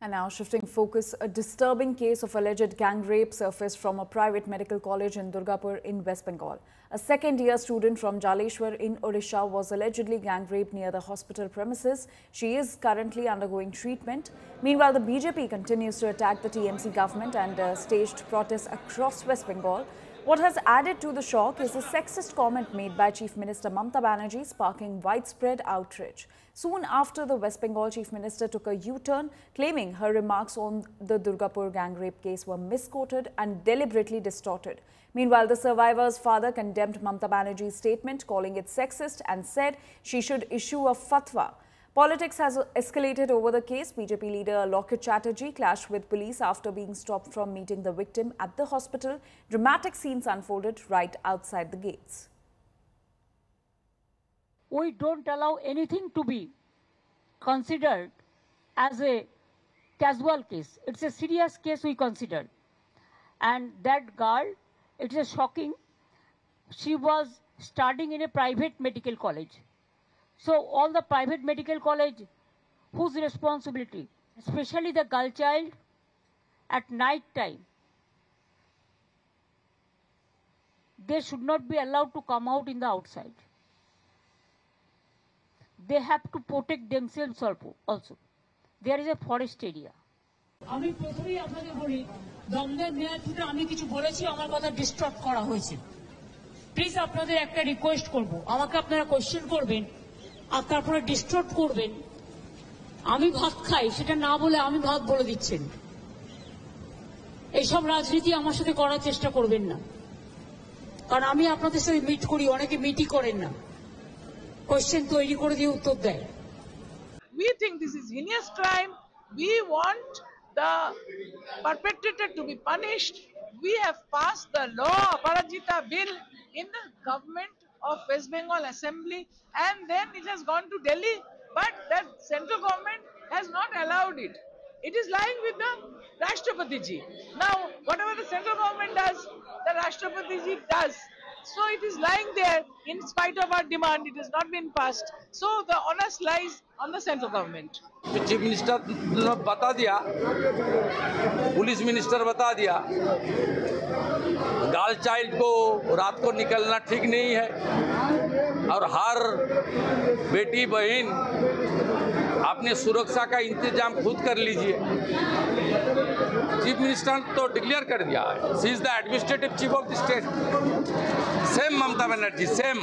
And now shifting focus, a disturbing case of alleged gang rape surfaced from a private medical college in Durgapur in West Bengal. A second-year student from Jaleshwar in Odisha was allegedly gang raped near the hospital premises. She is currently undergoing treatment. Meanwhile, the BJP continues to attack the TMC government and staged protests across West Bengal. What has added to the shock is a sexist comment made by Chief Minister Mamata Banerjee, sparking widespread outrage. Soon after, the West Bengal Chief Minister took a U-turn, claiming her remarks on the Durgapur gang rape case were misquoted and deliberately distorted. Meanwhile, the survivor's father condemned Mamata Banerjee's statement, calling it sexist, and said she should issue a fatwa. Politics has escalated over the case. BJP leader Lokit Chatterjee clashed with police after being stopped from meeting the victim at the hospital. Dramatic scenes unfolded right outside the gates. We don't allow anything to be considered as a casual case. It's a serious case we consider. And that girl, it is shocking. She was studying in a private medical college. So all the private medical college, whose responsibility? Especially the girl child at night time. They should not be allowed to come out in the outside. They have to protect themselves also. There is a forest area. আমি প্রথমেই আপনাদের বলি দমদম মেয়ারপুরে আমি কিছু বলেছি আমার কথা ডিস্টর্ব করা হয়েছে প্লিজ আপনাদের একটা রিকোয়েস্ট করব আমাকে আপনারা কোশ্চেন করবেন আর তারপরে ডিস্টর্ব করবেন আমি ভাত খাই সেটা না বলে আমি ভাত বলে দিচ্ছেন এইসব রাজনীতি আমার সাথে করার চেষ্টা করবেন না কারণ আমি আপনাদের সাথে মিট করি অনেকে মিটই করেন না কোশ্চেন তৈরি করে দিয়ে উত্তর দেয় We think this is heinous crime. We want the perpetrator to be punished. We have passed the law Aparajita bill in the government of West Bengal Assembly and then it has gone to Delhi but the central government has not allowed it. It is lying with the Rashtrapati ji. Now whatever the central government does, the Rashtrapati ji does. So it is lying there in spite of our demand. It has not been passed. So the onus lies on the central government. Chief minister ने बता दिया, police minister बता दिया, girl child को रात को निकलना ठीक नहीं है और हर बेटी बहन अपने सुरक्षा का इंतजाम खुद कर लीजिए। चीफ मिनिस्टर ने तो डिक्लेयर कर दिया है, she is the administrative chief of the state, same Mamata Banerjee, same.